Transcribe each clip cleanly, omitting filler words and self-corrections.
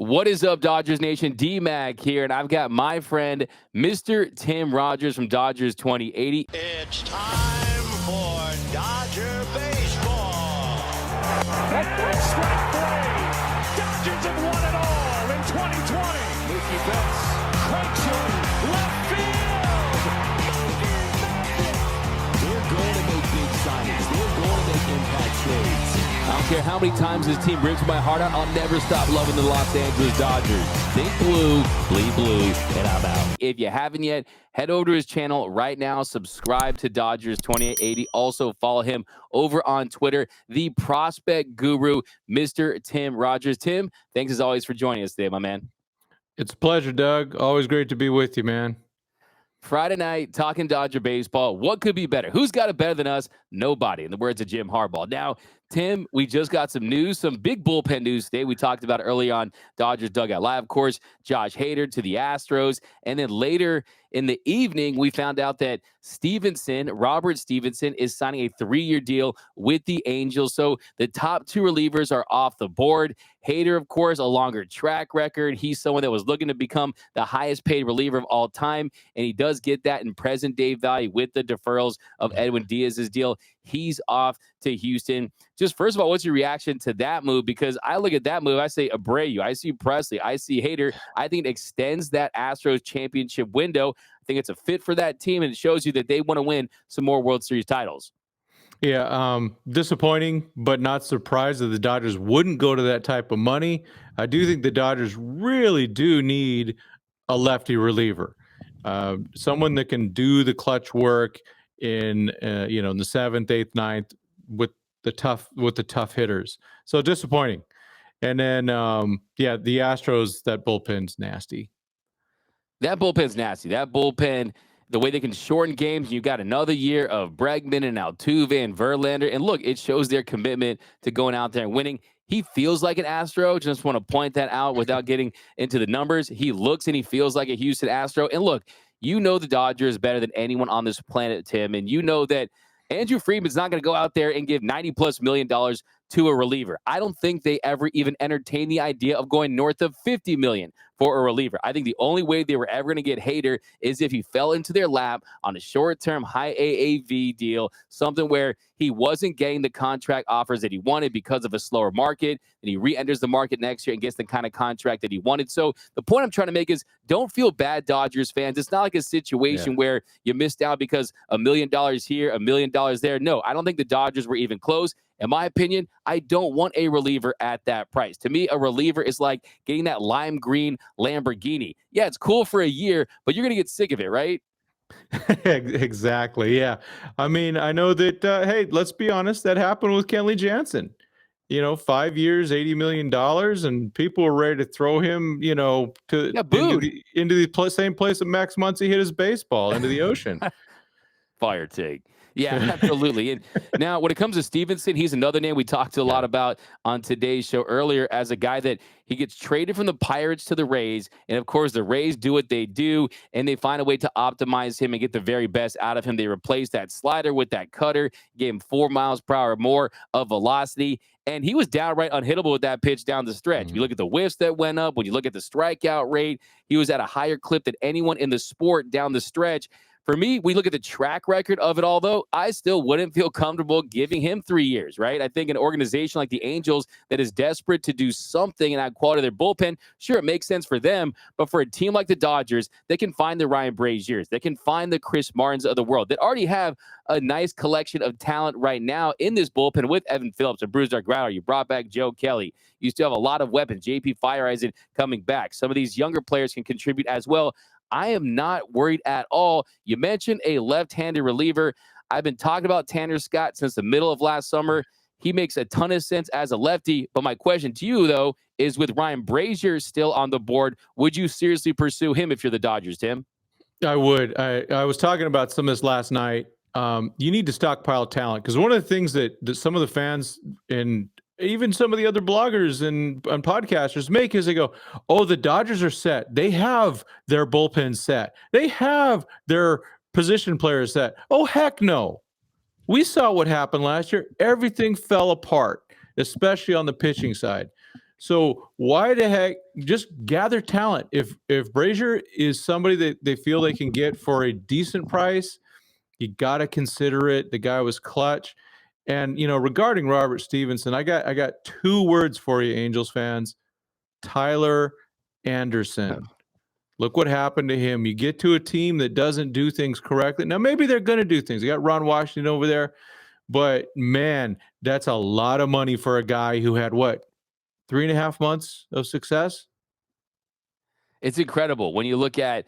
What is up, Dodgers Nation? D-Mac here, and I've got my friend, Mr. Tim Rogers from Dodgers 2080. It's time for Dodger baseball. Strike three. Dodgers have won it all in 2020. Mookie Betts cranks one left field. They're going to make big signings. They're going to make impact trades. I don't care how many times this team rips my heart out, I'll never stop loving the Los Angeles Dodgers. Think blue, bleed blue, and I'm out. If you haven't yet, head over to his channel right now. Subscribe to Dodgers 2880. Also follow him over on Twitter, the prospect guru, Mr. Tim Rogers. Tim, thanks as always for joining us today, my man. It's a pleasure, Doug. Always great to be with you, man. Friday night, talking Dodger baseball. What could be better? Who's got it better than us? Nobody, in the words of Jim Harbaugh. Now, Tim, we just got some news, some big bullpen news today. We talked about it early on Dodgers Dugout Live. Of course, Josh Hader to the Astros. And then later in the evening, we found out that Robert Stevenson, is signing a 3-year deal with the Angels. So the top two relievers are off the board. Hader, of course, a longer track record. He's someone that was looking to become the highest paid reliever of all time. And he does get that in present day value with the deferrals of Edwin Diaz's deal. He's off to Houston. Just first of all, what's your reaction to that move? Because I look at that move, I say Abreu, I see Presley, I see Hader. I think it extends that Astros championship window. I think it's a fit for that team, and it shows you that they want to win some more World Series titles. Yeah, disappointing, but not surprised that the Dodgers wouldn't go to that type of money. I do think the Dodgers really do need a lefty reliever, someone that can do the clutch work in in the 7th, 8th, 9th with the tough hitters. So disappointing. And then the Astros, that bullpen's nasty. That bullpen's nasty. That bullpen, the way they can shorten games, you've got another year of Bregman and Altuve and Verlander. And look, it shows their commitment to going out there and winning. He feels like an Astro. Just want to point that out without getting into the numbers. He looks and he feels like a Houston Astro. And look, you know the Dodgers better than anyone on this planet, Tim. And you know that Andrew Friedman's not going to go out there and give $90+ million to a reliever. I don't think they ever even entertained the idea of going north of $50 million for a reliever. I think the only way they were ever going to get Hader is if he fell into their lap on a short-term high AAV deal, something where he wasn't getting the contract offers that he wanted because of a slower market, and he re-enters the market next year and gets the kind of contract that he wanted. So the point I'm trying to make is don't feel bad, Dodgers fans. It's not like a situation where you missed out because $1 million here, $1 million there. No, I don't think the Dodgers were even close. In my opinion, I don't want a reliever at that price. To me, a reliever is like getting that lime green Lamborghini. Yeah, it's cool for a year, but you're going to get sick of it, right? Exactly. Yeah. I mean, I know that, hey, let's be honest, that happened with Kenley Jansen. 5 years, $80 million, and people were ready to throw him, into the same place that Max Muncy hit his baseball, into the ocean. Fire take. Yeah, absolutely. And now when it comes to Stevenson, he's another name we talked a lot about on today's show earlier as a guy that he gets traded from the Pirates to the Rays. And of course, the Rays do what they do, and they find a way to optimize him and get the very best out of him. They replace that slider with that cutter, gave him 4 miles per hour more of velocity. And he was downright unhittable with that pitch down the stretch. If you look at the whiffs that went up, when you look at the strikeout rate, he was at a higher clip than anyone in the sport down the stretch. For me, we look at the track record of it all, though. I still wouldn't feel comfortable giving him 3 years, right? I think an organization like the Angels that is desperate to do something and add quality to their bullpen, sure, it makes sense for them. But for a team like the Dodgers, they can find the Ryan Brasiers. They can find the Chris Martins of the world that already have a nice collection of talent right now in this bullpen with Evan Phillips and Bruce Dark-Growler. You brought back Joe Kelly. You still have a lot of weapons. JP Fireeisen coming back. Some of these younger players can contribute as well. I am not worried at all. You mentioned a left-handed reliever. I've been talking about Tanner Scott since the middle of last summer. He makes a ton of sense as a lefty. But my question to you, though, is with Ryan Brasier still on the board, would you seriously pursue him if you're the Dodgers, Tim? I would. I was talking about some of this last night. You need to stockpile talent, because one of the things that some of the fans and even some of the other bloggers and podcasters make is they go, oh, the Dodgers are set. They have their bullpen set. They have their position players set. Oh, heck no. We saw what happened last year. Everything fell apart, especially on the pitching side. So why the heck just gather talent? If Brasier is somebody that they feel they can get for a decent price, you got to consider it. The guy was clutch. And regarding Robert Stevenson, I got two words for you, Angels fans. Tyler Anderson. Look what happened to him. You get to a team that doesn't do things correctly. Now, maybe they're going to do things. They got Ron Washington over there. But, man, that's a lot of money for a guy who had, 3.5 months of success? It's incredible when you look at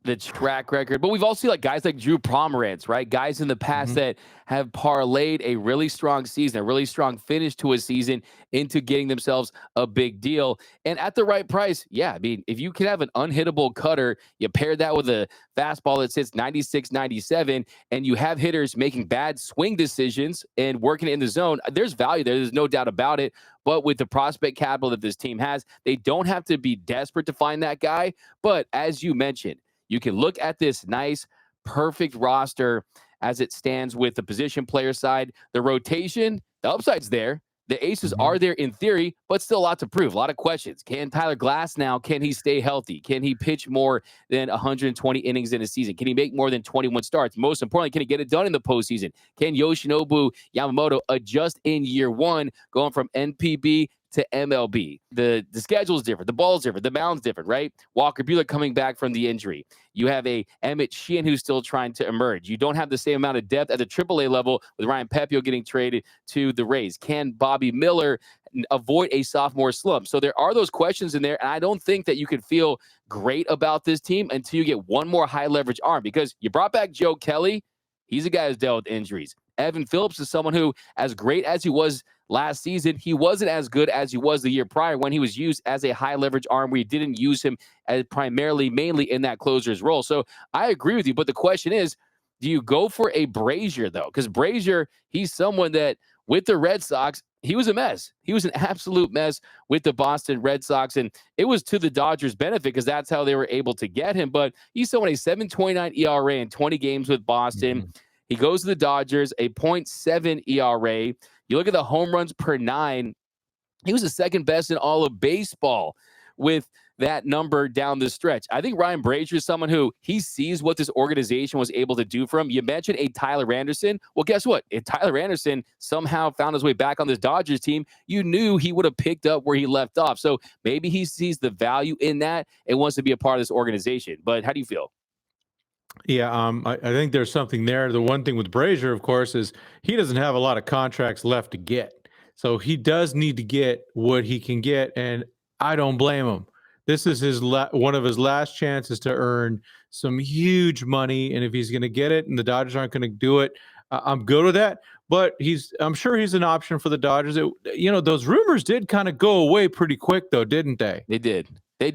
the track record, but we've also seen guys like Drew Pomerantz, right? Guys in the past that have parlayed a really strong season, a really strong finish to a season into getting themselves a big deal. And at the right price, yeah, I mean, if you can have an unhittable cutter, you pair that with a fastball that sits 96, 97, and you have hitters making bad swing decisions and working in the zone, there's value there. There's no doubt about it. But with the prospect capital that this team has, they don't have to be desperate to find that guy. But as you mentioned, you can look at this nice, perfect roster as it stands with the position player side. The rotation, the upside's there. The aces are there in theory, but still a lot to prove. A lot of questions. Can Tyler Glass now, can he stay healthy? Can he pitch more than 120 innings in a season? Can he make more than 21 starts? Most importantly, can he get it done in the postseason? Can Yoshinobu Yamamoto adjust in year one, going from NPB to MLB? The schedule is different. The ball is different. The mound's different, right? Walker Buehler coming back from the injury. You have a Emmett Sheehan who's still trying to emerge. You don't have the same amount of depth at the AAA level with Ryan Pepio getting traded to the Rays. Can Bobby Miller avoid a sophomore slump? So there are those questions in there, and I don't think that you can feel great about this team until you get one more high leverage arm, because you brought back Joe Kelly. He's a guy who's dealt with injuries. Evan Phillips is someone who, as great as he was last season, he wasn't as good as he was the year prior when he was used as a high leverage arm, where you didn't use him as mainly in that closer's role. So I agree with you. But the question is, do you go for a Brasier, though? Because Brasier, he's someone that with the Red Sox, he was a mess. He was an absolute mess with the Boston Red Sox. And it was to the Dodgers' benefit because that's how they were able to get him. But he's someone, a 7.29 ERA in 20 games with Boston. He goes to the Dodgers, a .7 ERA. You look at the home runs per 9. He was the second best in all of baseball with that number down the stretch. I think Ryan Brasier is someone who he sees what this organization was able to do for him. You mentioned a Tyler Anderson. Well, guess what? If Tyler Anderson somehow found his way back on this Dodgers team, you knew he would have picked up where he left off. So maybe he sees the value in that and wants to be a part of this organization. But how do you feel? Yeah, I think there's something there. The one thing with Brasier, of course, is he doesn't have a lot of contracts left to get. So he does need to get what he can get, and I don't blame him. This is his one of his last chances to earn some huge money, and if he's going to get it and the Dodgers aren't going to do it, I'm good with that. But I'm sure he's an option for the Dodgers. Those rumors did kind of go away pretty quick, though, didn't they? They did. They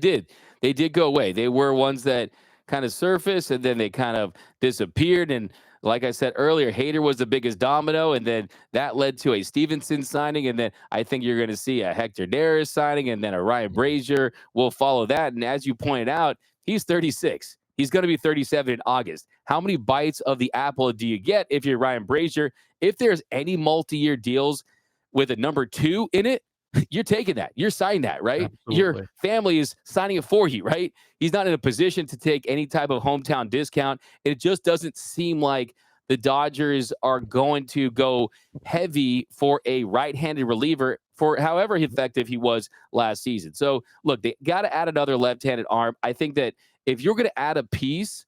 did go away. They were ones that kind of surfaced, and then they kind of disappeared. And like I said earlier, Hader was the biggest domino, and then that led to a Stevenson signing, and then I think you're going to see a Hector Neris signing, and then a Ryan Brasier will follow that. And as you pointed out, he's 36. He's going to be 37 in August. How many bites of the apple do you get if you're Ryan Brasier? If there's any multi-year deals with a number 2 in it, you're taking that. You're signing that, right? Absolutely. Your family is signing it for you, right? He's not in a position to take any type of hometown discount. It just doesn't seem like the Dodgers are going to go heavy for a right-handed reliever for however effective he was last season. So, look, they got to add another left-handed arm. I think that if you're going to add a piece,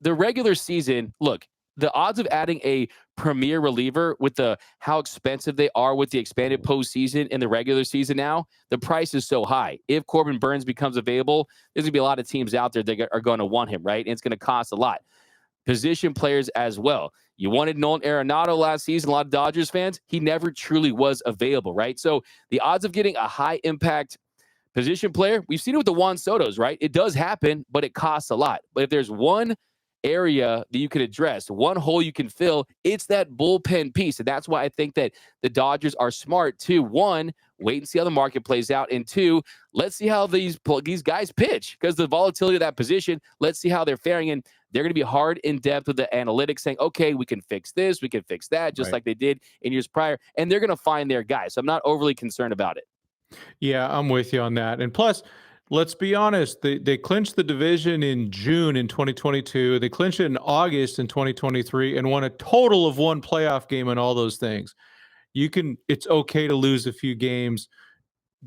the regular season, look, the odds of adding a premier reliever with how expensive they are with the expanded postseason in the regular season now, the price is so high. If Corbin Burns becomes available, there's going to be a lot of teams out there that are going to want him, right? And it's going to cost a lot. Position players as well. You wanted Nolan Arenado last season, a lot of Dodgers fans. He never truly was available, right? So the odds of getting a high-impact position player, we've seen it with the Juan Sotos, right? It does happen, but it costs a lot. But if there's one area that you can address, one hole you can fill, it's that bullpen piece. And that's why I think that the Dodgers are smart to, one, wait and see how the market plays out, and two, let's see how these guys pitch, because the volatility of that position, let's see how they're faring. And they're going to be hard in depth with the analytics, saying, okay, we can fix this, we can fix that, just like they did in years prior. And they're going to find their guys. So I'm not overly concerned about it. Yeah, I'm with you on that. And plus, let's be honest, they clinched the division in June in 2022. They clinched it in August in 2023 and won a total of one playoff game and all those things. It's okay to lose a few games.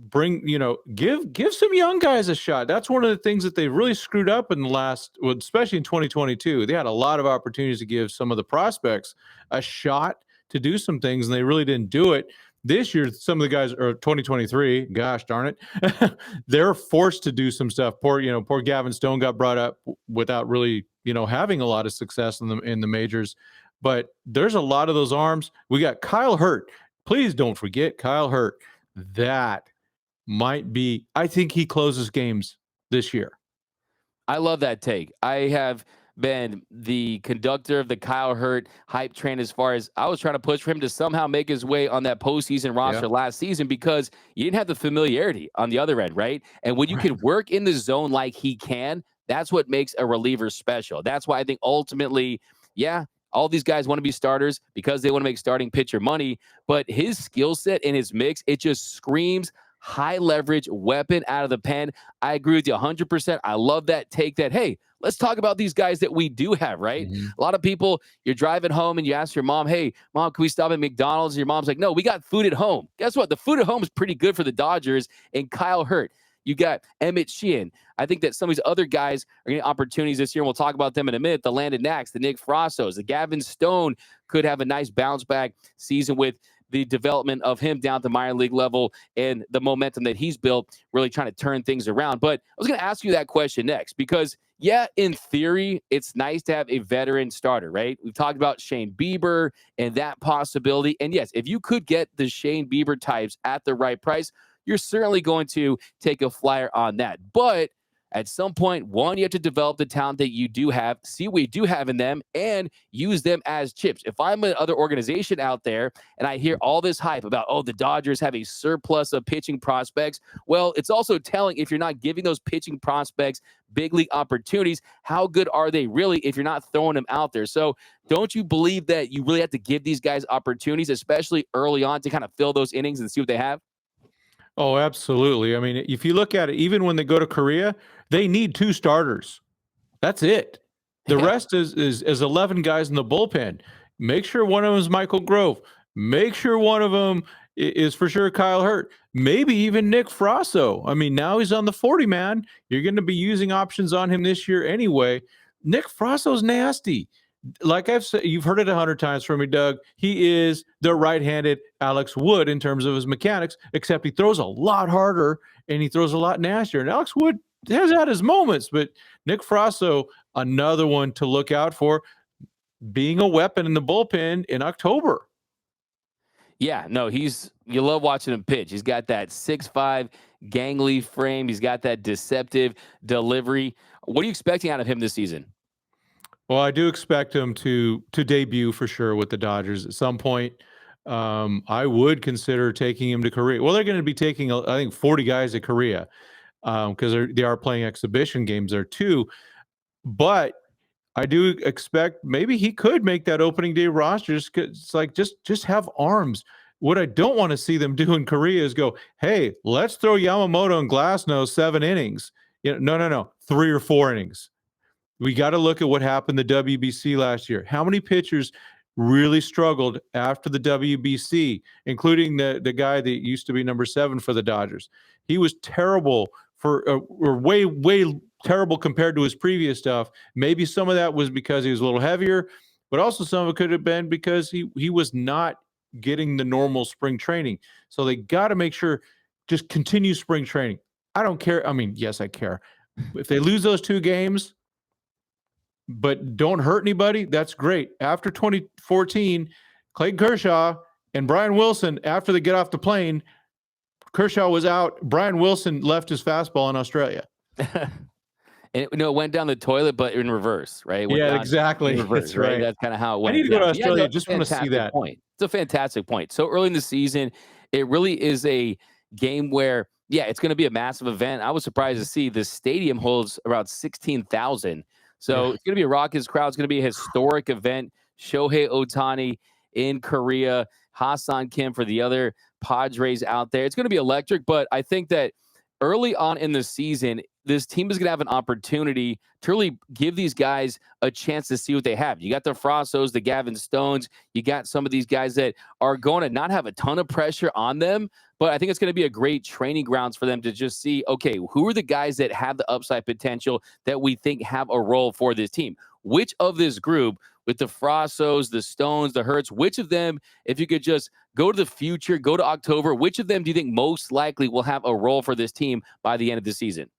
Give some young guys a shot. That's one of the things that they really screwed up in the last, well, especially in 2022. They had a lot of opportunities to give some of the prospects a shot to do some things, and they really didn't do it. This year, some of the guys, or 2023, gosh darn it, they're forced to do some stuff. Poor Gavin Stone got brought up without really, having a lot of success in the majors. But there's a lot of those arms. We got Kyle Hurt. Please don't forget Kyle Hurt. That might be, I think he closes games this year. I love that take. I have been the conductor of the Kyle Hurt hype train as far as I was trying to push for him to somehow make his way on that postseason roster last season because you didn't have the familiarity on the other end, right? And when you can work in the zone like he can, that's what makes a reliever special. That's why I think ultimately, all these guys want to be starters because they want to make starting pitcher money, but his skill set and his mix, it just screams high leverage weapon out of the pen. I agree with you 100%. I love that take that, hey, let's talk about these guys that we do have, right? Mm-hmm. A lot of people, you're driving home and you ask your mom, hey, mom, can we stop at McDonald's? And your mom's like, no, we got food at home. Guess what? The food at home is pretty good for the Dodgers and Kyle Hurt. You got Emmett Sheehan. I think that some of these other guys are getting opportunities this year. And we'll talk about them in a minute. The Landon Knacks, the Nick Frossos, the Gavin Stone could have a nice bounce back season with the development of him down to minor league level and the momentum that he's built, really trying to turn things around. But I was going to ask you that question next because, in theory, it's nice to have a veteran starter, right? We've talked about Shane Bieber and that possibility. And yes, if you could get the Shane Bieber types at the right price, you're certainly going to take a flyer on that. But at some point, one, you have to develop the talent that you do have, see what you do have in them, and use them as chips. If I'm another organization out there and I hear all this hype about, the Dodgers have a surplus of pitching prospects, well, it's also telling if you're not giving those pitching prospects big league opportunities, how good are they really if you're not throwing them out there? So don't you believe that you really have to give these guys opportunities, especially early on, to kind of fill those innings and see what they have? Oh, absolutely. I mean, if you look at it, even when they go to Korea, they need 2 starters. That's it. The rest is 11 guys in the bullpen. Make sure one of them is Michael Grove. Make sure one of them is for sure Kyle Hurt. Maybe even Nick Frasso. I mean, now he's on the 40-man. You're going to be using options on him this year anyway. Nick Frasso's nasty. Like I've said, you've heard it 100 times from me, Doug. He is the right-handed Alex Wood in terms of his mechanics, except he throws a lot harder and he throws a lot nastier. And Alex Wood has had his moments, but Nick Frasso, another one to look out for, being a weapon in the bullpen in October. Yeah, no, you love watching him pitch. He's got that 6'5" gangly frame. He's got that deceptive delivery. What are you expecting out of him this season? Well, I do expect him to debut for sure with the Dodgers at some point. I would consider taking him to Korea. Well, they're going to be taking, I think, 40 guys to Korea because they are playing exhibition games there too. But I do expect maybe he could make that opening day roster. It's like just have arms. What I don't want to see them do in Korea is go, hey, let's throw Yamamoto and Glasnow 7 innings. No, 3 or 4 innings. We got to look at what happened the WBC last year. How many pitchers really struggled after the WBC, including the guy that used to be number 7 for the Dodgers? He was terrible or way terrible compared to his previous stuff. Maybe some of that was because he was a little heavier, but also some of it could have been because he was not getting the normal spring training. So they got to make sure just continue spring training. I don't care. I mean, yes, I care. If they lose those 2 games, but don't hurt anybody, that's great. After 2014, Clayton Kershaw and Brian Wilson, after they get off the plane, Kershaw was out. Brian Wilson left his fastball in Australia. And it went down the toilet, but in reverse, right? Yeah, exactly. Reverse, that's right. That's kind of how it went. I need to go to Australia. Just want to see that. Point. It's a fantastic point. So early in the season, it really is a game where, it's going to be a massive event. I was surprised to see the stadium holds around 16,000. So it's going to be a raucous crowd. It's going to be a historic event. Shohei Ohtani in Korea, Ha-Seong Kim for the other Padres out there. It's going to be electric, but I think that early on in the season, this team is going to have an opportunity to really give these guys a chance to see what they have. You got the Frossos, the Gavin Stones. You got some of these guys that are going to not have a ton of pressure on them, but I think it's going to be a great training grounds for them to just see, okay, who are the guys that have the upside potential that we think have a role for this team? Which of this group, with the Frossos, the Stones, the Hurts, which of them, if you could just go to the future, go to October, which of them do you think most likely will have a role for this team by the end of the season?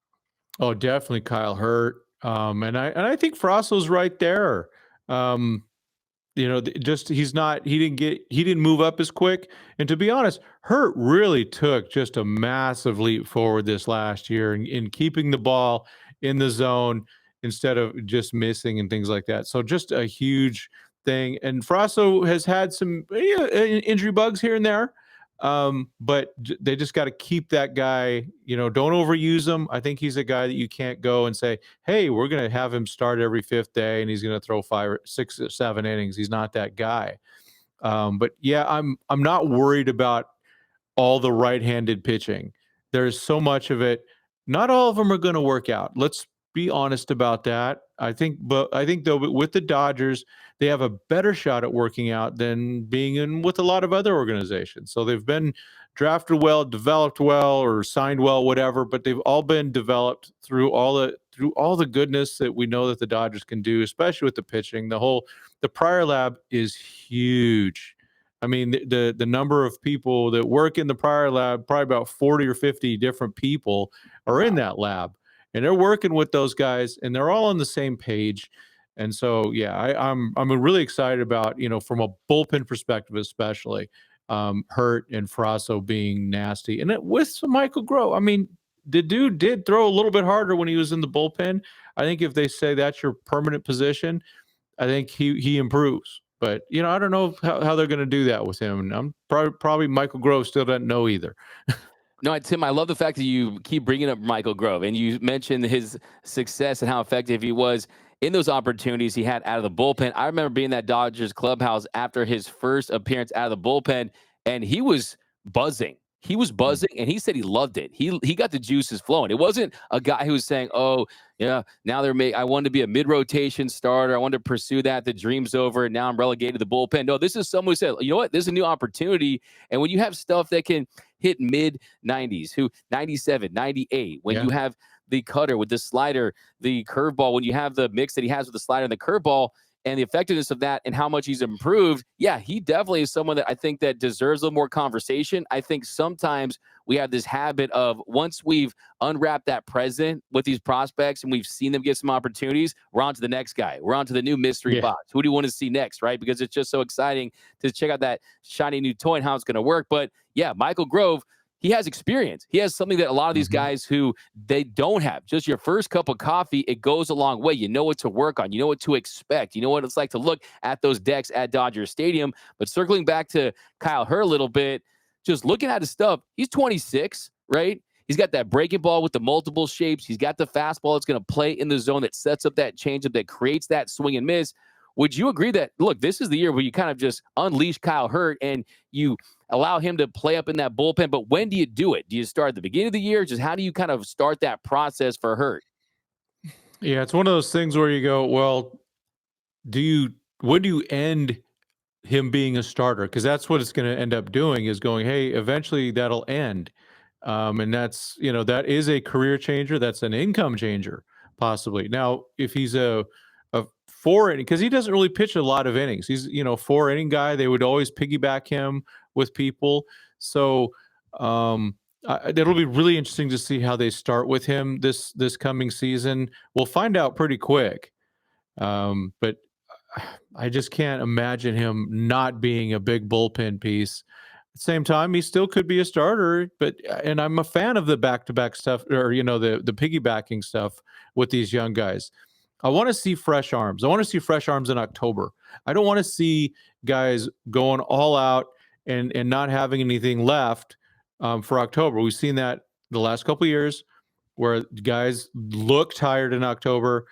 Oh, definitely Kyle Hurt. And I think Frosso's right there. Just he didn't move up as quick. And to be honest, Hurt really took just a massive leap forward this last year in keeping the ball in the zone instead of just missing and things like that. So just a huge thing. And Frosso has had some injury bugs here and there. But they just got to keep that guy, don't overuse him. I think he's a guy that you can't go and say, hey, we're going to have him start every fifth day and he's going to throw 5 or 6 or 7 innings. He's not that guy. But yeah, I'm not worried about all the right-handed pitching. There's so much of it. Not all of them are going to work out. Let's be honest about that. I think though, with the Dodgers, they have a better shot at working out than being in with a lot of other organizations. So they've been drafted well, developed well, or signed well, whatever, but they've all been developed through all the goodness that we know that the Dodgers can do, especially with the pitching. The prior lab is huge. I mean, the number of people that work in the prior lab, probably about 40 or 50 different people are in that lab. And they're working with those guys, and they're all on the same page. And so, yeah, I'm really excited about, from a bullpen perspective, especially Hurt and Frasso being nasty, and with some Michael Grove. I mean, the dude did throw a little bit harder when he was in the bullpen. I think if they say that's your permanent position, I think he improves. But I don't know how they're going to do that with him. And I'm probably Michael Grove still doesn't know either. No, Tim, I love the fact that you keep bringing up Michael Grove, and you mentioned his success and how effective he was in those opportunities he had out of the bullpen. I remember being in that Dodgers clubhouse after his first appearance out of the bullpen, and he was buzzing. He was buzzing, and he said he loved it. He got the juices flowing. It wasn't a guy who was saying, "Oh, yeah, now I wanted to be a mid-rotation starter. I wanted to pursue that. The dream's over, and now I'm relegated to the bullpen." No, this is someone who said, "You know what? This is a new opportunity." And when you have stuff that can hit mid-90s, 97, 98, when you have the cutter with the slider, the curveball, when you have the mix that he has with the slider and the curveball, and the effectiveness of that and how much he's improved, yeah, he definitely is someone that I think that deserves a little more conversation. I think sometimes we have this habit of, once we've unwrapped that present with these prospects and we've seen them get some opportunities, we're on to the next guy. We're on to the new mystery box. Who do you want to see next, right? Because it's just so exciting to check out that shiny new toy and how it's going to work. But yeah, Michael Grove, he has experience. He has something that a lot of these guys who they don't have. Just your first cup of coffee, it goes a long way. You know what to work on. You know what to expect. You know what it's like to look at those decks at Dodger Stadium. But circling back to Kyle Hurt a little bit, just looking at his stuff, he's 26, right? He's got that breaking ball with the multiple shapes. He's got the fastball that's going to play in the zone that sets up that changeup that creates that swing and miss. Would you agree that, look, this is the year where you kind of just unleash Kyle Hurt and you allow him to play up in that bullpen? But when do you do it? Do you start at the beginning of the year? Just how do you kind of start that process for Hurt? Yeah, it's one of those things where you go, well, when do you end him being a starter? Because that's what it's going to end up doing, is going, hey, eventually that'll end. And that's, that is a career changer. That's an income changer, possibly. Now, if he's a 4 inning, because he doesn't really pitch a lot of innings. He's 4 inning guy. They would always piggyback him with people. So it'll be really interesting to see how they start with him this coming season. We'll find out pretty quick. But I just can't imagine him not being a big bullpen piece. At the same time, he still could be a starter. And I'm a fan of the back-to-back stuff, or the piggybacking stuff with these young guys. I want to see fresh arms. I want to see fresh arms in October. I don't want to see guys going all out and not having anything left for October. We've seen that the last couple of years, where guys look tired in October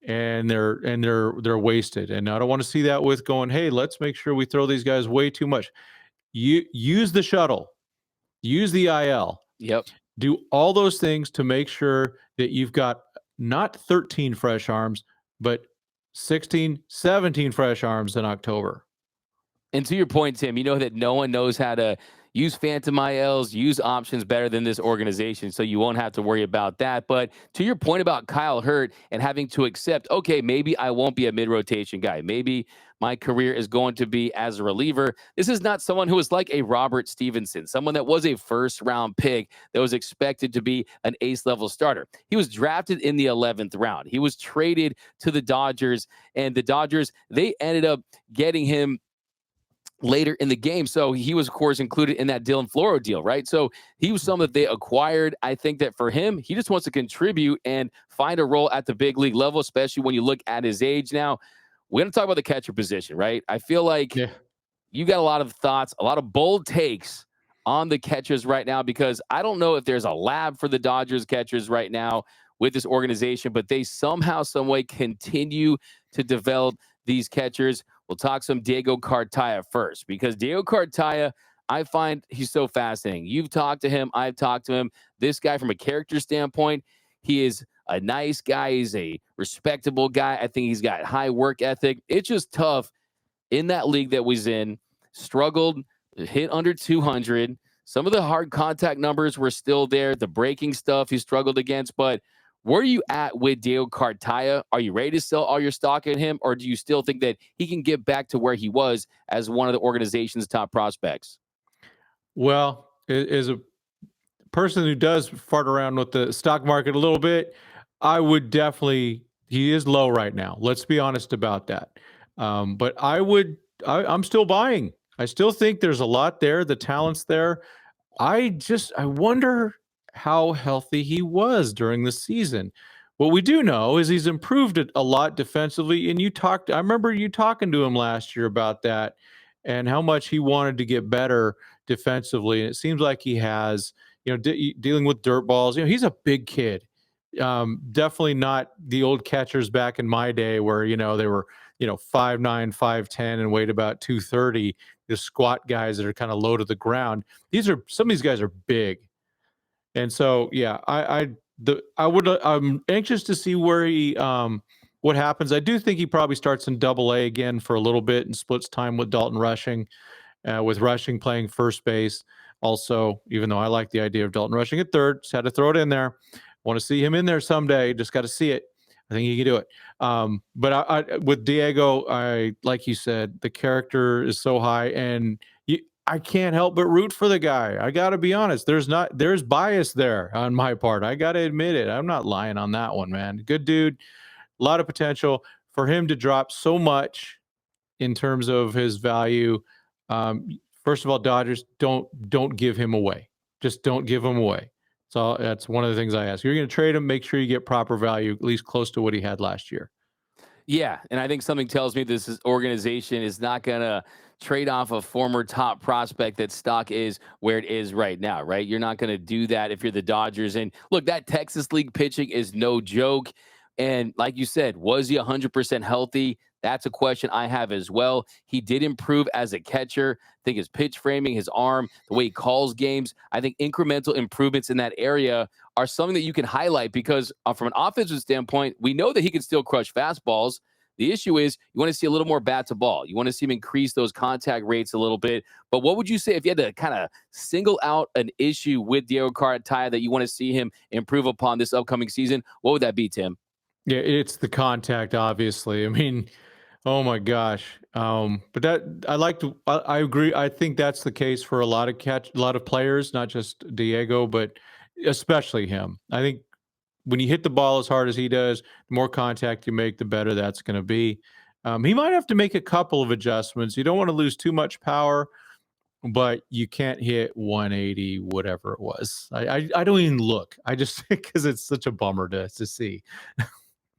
and they're wasted. And I don't want to see that with going, hey, let's make sure we throw these guys way too much. You use the shuttle. use the IL, Yep. do all those things to make sure that you've got not 13 fresh arms, but 16, 17 fresh arms in October. And to your point, Tim, you know that no one knows how to use phantom ILs, use options better than this organization, so you won't have to worry about that. But to your point about Kyle Hurt and having to accept, okay, maybe I won't be a mid-rotation guy. Maybe my career is going to be as a reliever. This is not someone who is like a Robert Stevenson, someone that was a first-round pick that was expected to be an ace-level starter. He was drafted in the 11th round. He was traded to the Dodgers, and the Dodgers, they ended up getting him later in the game. So he was, of course, included in that Dylan Floro deal, right? So he was someone that they acquired. I think that for him, he just wants to contribute and find a role at the big league level, especially when you look at his age now. We're going to talk about the catcher position, right? I feel like you got a lot of thoughts, a lot of bold takes on the catchers right now, because I don't know if there's a lab for the Dodgers catchers right now with this organization, but they somehow, some way continue to develop these catchers. We'll talk some Diego Cartaya first, because Diego Cartaya, I find he's so fascinating. You've talked to him. I've talked to him. This guy, from a character standpoint, he is a nice guy. He's a respectable guy. I think he's got high work ethic. It's just tough in that league that was in. Struggled, hit under 200. Some of the hard contact numbers were still there. The breaking stuff he struggled against, but where are you at with Diego Cartaya? Are you ready to sell all your stock in him, or do you still think that he can get back to where he was as one of the organization's top prospects? Well, as a person who does fart around with the stock market a little bit, I would definitely, he is low right now. Let's be honest about that. But I'm still buying. I still think there's a lot there. The talent's there. I wonder how healthy he was during the season. What we do know is he's improved it a lot defensively. And I remember you talking to him last year about that and how much he wanted to get better defensively. And it seems like he has, dealing with dirt balls. He's a big kid. Definitely not the old catchers back in my day where, they were, 5'9", 5'10", and weighed about 230. The squat guys that are kind of low to the ground. Some of these guys are big. And so, yeah, I'm anxious to see where what happens. I do think he probably starts in Double-A again for a little bit and splits time with Dalton Rushing, with Rushing playing first base. Also, even though I like the idea of Dalton Rushing at third, just had to throw it in there. Want to see him in there someday. Just got to see it. I think he can do it. But with Diego, like you said, the character is so high, and I can't help but root for the guy. I got to be honest. There's bias there on my part. I got to admit it. I'm not lying on that one, man. Good dude, a lot of potential. For him to drop so much in terms of his value, first of all, Dodgers, don't give him away. Just don't give him away. So that's one of the things I ask. You're going to trade him, make sure you get proper value, at least close to what he had last year. Yeah, and I think something tells me organization is not going to trade off a former top prospect that stock is where it is right now, right? You're not going to do that if you're the Dodgers. And look, that Texas League pitching is no joke. And like you said, was he 100% healthy? That's a question I have as well. He did improve as a catcher. I think his pitch framing, his arm, the way he calls games, I think incremental improvements in that area are something that you can highlight, because from an offensive standpoint, we know that he can still crush fastballs. The issue is you want to see a little more bat to ball. You want to see him increase those contact rates a little bit. But what would you say if you had to kind of single out an issue with Diego Cartaya that you want to see him improve upon this upcoming season? What would that be, Tim? Yeah, it's the contact, obviously. I mean, oh my gosh. But I agree. I think that's the case for a lot of players, not just Diego, but especially him. I think when you hit the ball as hard as he does, the more contact you make, the better that's going to be. He might have to make a couple of adjustments. You don't want to lose too much power, but you can't hit 180, whatever it was. I don't even look. I just think because it's such a bummer to see.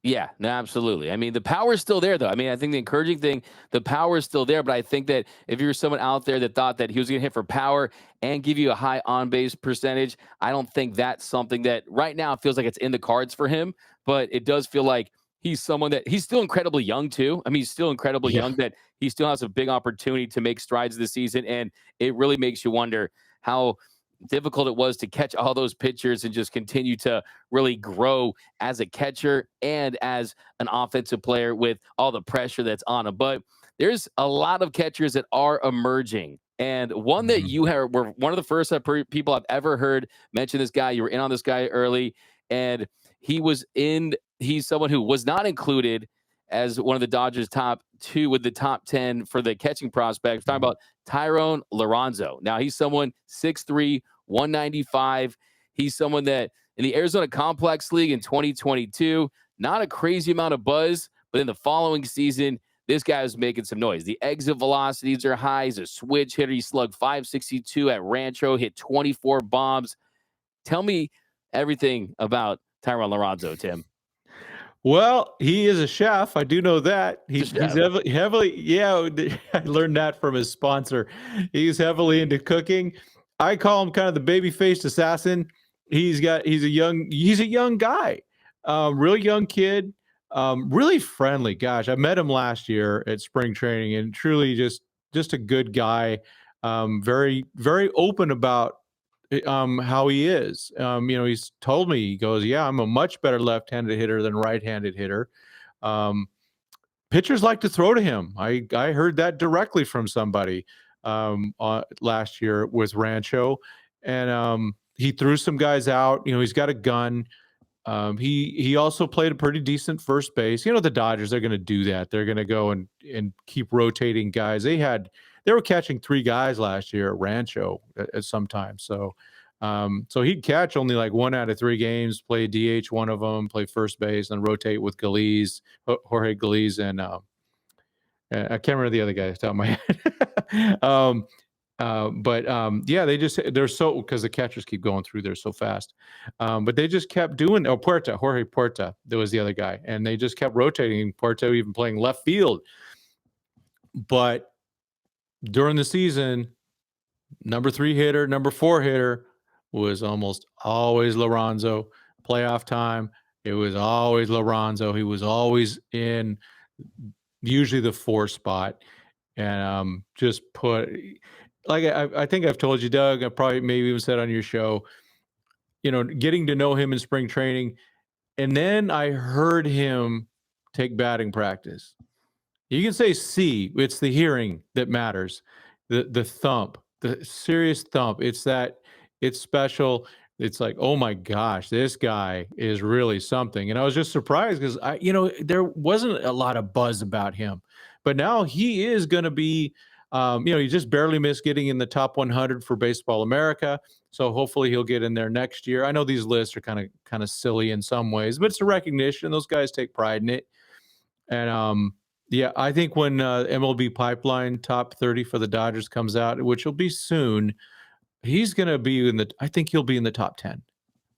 Yeah, no, absolutely. I mean, the power is still there, though. I mean, I think the encouraging thing, the power is still there. But I think that if you're someone out there that thought that he was going to hit for power and give you a high on-base percentage, I don't think that's something that right now feels like it's in the cards for him. But it does feel like he's someone that he's still incredibly young, too. I mean, he's still incredibly young, that he still has a big opportunity to make strides this season. And it really makes you wonder how difficult it was to catch all those pitchers and just continue to really grow as a catcher and as an offensive player with all the pressure that's on him. But there's a lot of catchers that are emerging. And one that you were one of the first people I've ever heard mention this guy. You were in on this guy early, and he's someone who was not included as one of the Dodgers' top 2 with the top 10 for the catching prospects. Talking about Tyrone Lorenzo. Now, he's someone 6'3", 195. He's someone that in the Arizona Complex League in 2022, not a crazy amount of buzz, but in the following season, this guy was making some noise. The exit velocities are high. He's a switch hitter. He slugged .562 at Rancho, hit 24 bombs. Tell me everything about Tyrone Lorenzo, Tim. Well, he is a chef. I do know that. He's heavily, yeah, I learned that from his sponsor. He's heavily into cooking. I call him kind of the baby-faced assassin. He's a young guy, real young kid, really friendly. Gosh, I met him last year at spring training, and truly just a good guy. Very, very open about how he is. He's told me, he goes, yeah, I'm a much better left-handed hitter than right-handed hitter. Pitchers like to throw to him. I heard that directly from somebody last year with Rancho, and he threw some guys out. He's got a gun. He also played a pretty decent first base. The Dodgers, they're going to do that. They're going to go and keep rotating guys. They were catching 3 guys last year at Rancho at some time. So he'd catch only like 1 out of 3 games, play DH one of them, play first base, and rotate with Jorge Galiz, and I can't remember the other guy off the top of my head. Yeah, they're so, because the catchers keep going through there so fast. But they just kept doing, Jorge Puerta, there was the other guy, and they just kept rotating. Puerta even playing left field. But during the season, number 3 hitter, number 4 hitter was almost always Lorenzo. Playoff time, it was always Lorenzo. He was always in usually the 4 spot, and just put, like I think I've told you, Doug, I probably maybe even said on your show, getting to know him in spring training, and then I heard him take batting practice. You can say C, it's the hearing that matters. The thump, the serious thump. It's special. It's like, oh my gosh, this guy is really something. And I was just surprised because there wasn't a lot of buzz about him, but now he is going to be, he just barely missed getting in the top 100 for Baseball America. So hopefully he'll get in there next year. I know these lists are kind of silly in some ways, but it's a recognition. Those guys take pride in it. And, yeah, I think when MLB Pipeline top 30 for the Dodgers comes out, which will be soon, he's going to be I think he'll be in the top 10.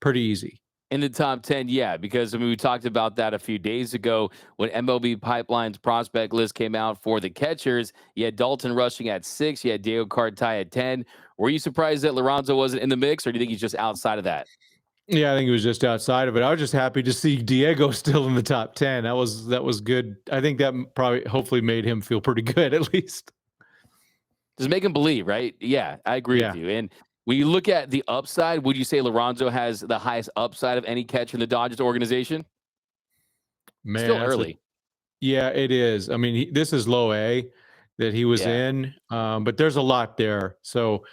Pretty easy. In the top 10, yeah, because we talked about that a few days ago when MLB Pipeline's prospect list came out for the catchers. You had Dalton rushing at 6. You had Diego Cartaya at 10. Were you surprised that Lorenzo wasn't in the mix, or do you think he's just outside of that? Yeah, I think he was just outside of it. I was just happy to see Diego still in the top 10. That was good. I think that hopefully made him feel pretty good, at least. Just make him believe, right? Yeah, I agree with you. And when you look at the upside, would you say Lorenzo has the highest upside of any catcher in the Dodgers organization? Man, still early. Yeah, it is. I mean, this is low A that he was in, but there's a lot there. So,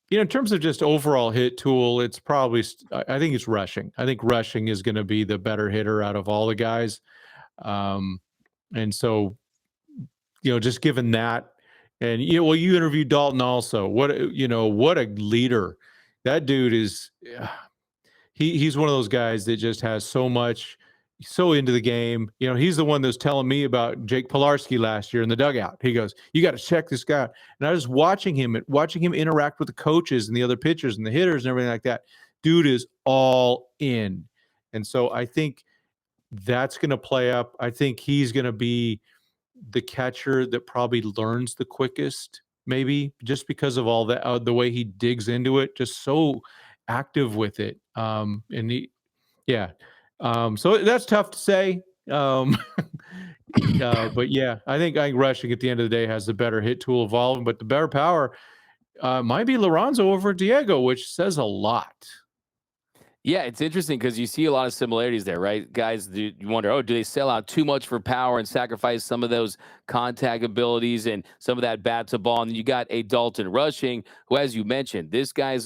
in terms of just overall hit tool, it's probably, I think it's rushing. I think rushing is going to be the better hitter out of all the guys. And so, just given that, and, you interviewed Dalton also. What a leader. That dude is, he's one of those guys that just has so into the game. He's the one that's telling me about Jake Pilarski last year in the dugout. He goes, you got to check this guy out. And I was watching him interact with the coaches and the other pitchers and the hitters and everything like that. Dude is all in. And so I think that's going to play up. I think he's going to be the catcher that probably learns the quickest, maybe just because of all that, the way he digs into it, just so active with it. So that's tough to say. But yeah, I think rushing at the end of the day has the better hit tool of all of them, but the better power, Might be Lorenzo over Diego, which says a lot. Yeah, it's interesting because you see a lot of similarities there, right? Guys, you wonder, oh, do they sell out too much for power and sacrifice some of those contact abilities and some of that bat to ball? And you got a Dalton Rushing, who, as you mentioned, this guy's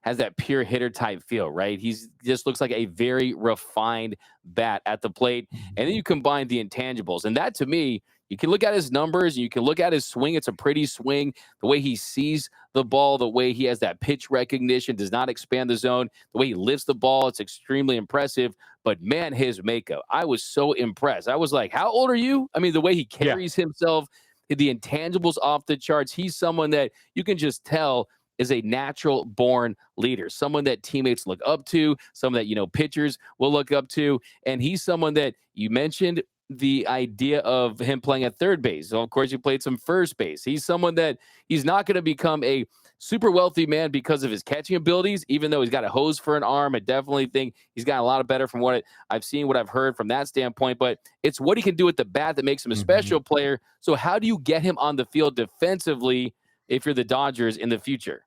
has that pure hitter type feel, right? He's just looks like a very refined bat at the plate. And then you combine the intangibles, and that to me, you can look at his numbers, you can look at his swing. It's a pretty swing. The way he sees the ball, the way he has that pitch recognition, does not expand the zone, the way he lifts the ball, it's extremely impressive. But man, his makeup, I was so impressed. I was like, how old are you? I mean, the way he carries himself, the intangibles off the charts. He's someone that you can just tell is a natural born leader, someone that teammates look up to, someone that, pitchers will look up to. And he's someone that you mentioned the idea of him playing at third base. So, of course, he played some first base. He's someone that he's not going to become a super wealthy man because of his catching abilities, even though he's got a hose for an arm. I definitely think he's gotten a lot better from what I've seen, what I've heard from that standpoint. But it's what he can do with the bat that makes him a special player. So how do you get him on the field defensively if you're the Dodgers in the future?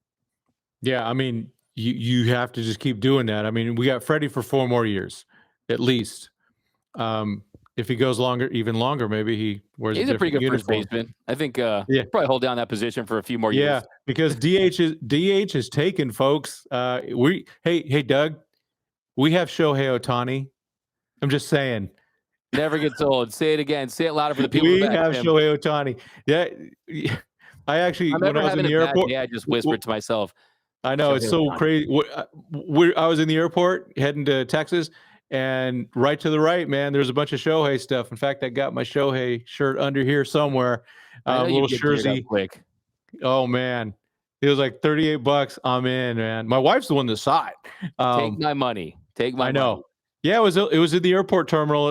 Yeah, I mean, you have to just keep doing that. I mean, we got Freddie for 4 more years, at least. If he goes even longer, maybe he wears. He's a pretty good first baseman. I think probably hold down that position for a few more years. Yeah, because DH is taken, folks. Hey Doug, we have Shohei Ohtani. I'm just saying. Never gets old. Say it again. Say it louder for the people. We have Shohei Ohtani. Yeah, I actually when I was in the airport, I just whispered to myself. I know it's so crazy. I was in the airport heading to Texas. And right to the right, man, there's a bunch of Shohei stuff. In fact, I got my Shohei shirt under here somewhere. A little jersey. Quick. Oh, man. It was like $38. I'm in, man. My wife's the one that saw it. Take my money. Take my money. I know. Yeah, it was in the airport terminal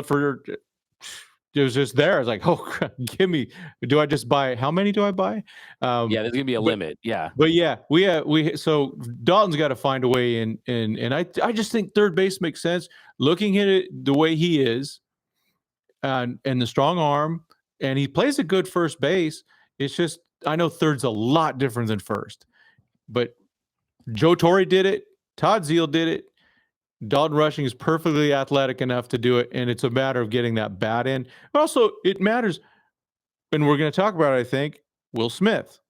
it was just there. I was like, oh, give me. Do I just buy? How many do I buy? Yeah, there's gonna be a limit. Yeah, but yeah, so Dalton's got to find a way in, and I just think third base makes sense. Looking at it the way he is, and the strong arm, and he plays a good first base. It's just I know third's a lot different than first, but Joe Torre did it. Todd Zeile did it. Dalton Rushing is perfectly athletic enough to do it, and it's a matter of getting that bat in. But also, it matters, and we're going to talk about it, I think, Will Smith.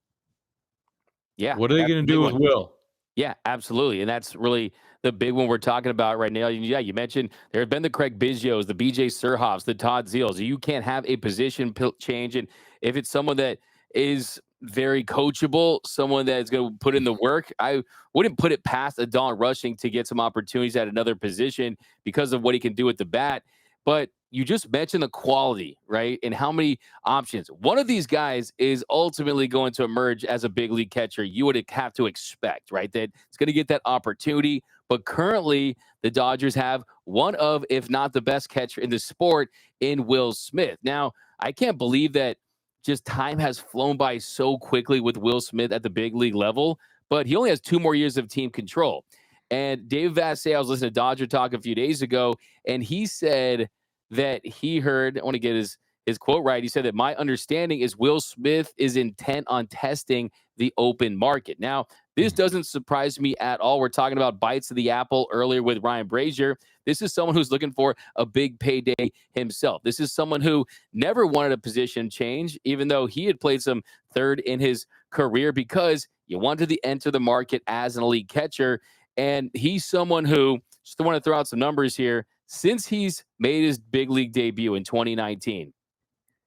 Yeah. What are they going to do with Will? Yeah, absolutely. And that's really the big one we're talking about right now. Yeah, you mentioned there have been the Craig Biggio's, the BJ Surhoffs, the Todd Zeiles. You can't have a position change. And if it's someone that is very coachable, someone that's going to put in the work, I wouldn't put it past a Dalton Rushing to get some opportunities at another position because of what he can do with the bat. But you just mentioned the quality, right? And how many options. One of these guys is ultimately going to emerge as a big league catcher. You would have to expect, right? That it's going to get that opportunity. But currently, the Dodgers have one of, if not the best catcher in the sport in Will Smith. Now, I can't believe that just time has flown by so quickly with Will Smith at the big league level, but he only has 2 more years of team control. And Dave Vassay, I was listening to Dodger Talk a few days ago, and he said that he heard, I want to get his quote right. He said that my understanding is Will Smith is intent on testing the open market. Now, this doesn't surprise me at all. We're talking about bites of the apple earlier with Ryan Brasier. This is someone who's looking for a big payday himself. This is someone who never wanted a position change, even though he had played some third in his career, because you wanted to enter the market as an elite catcher. And he's someone who, just want to throw out some numbers here, since he's made his big league debut in 2019,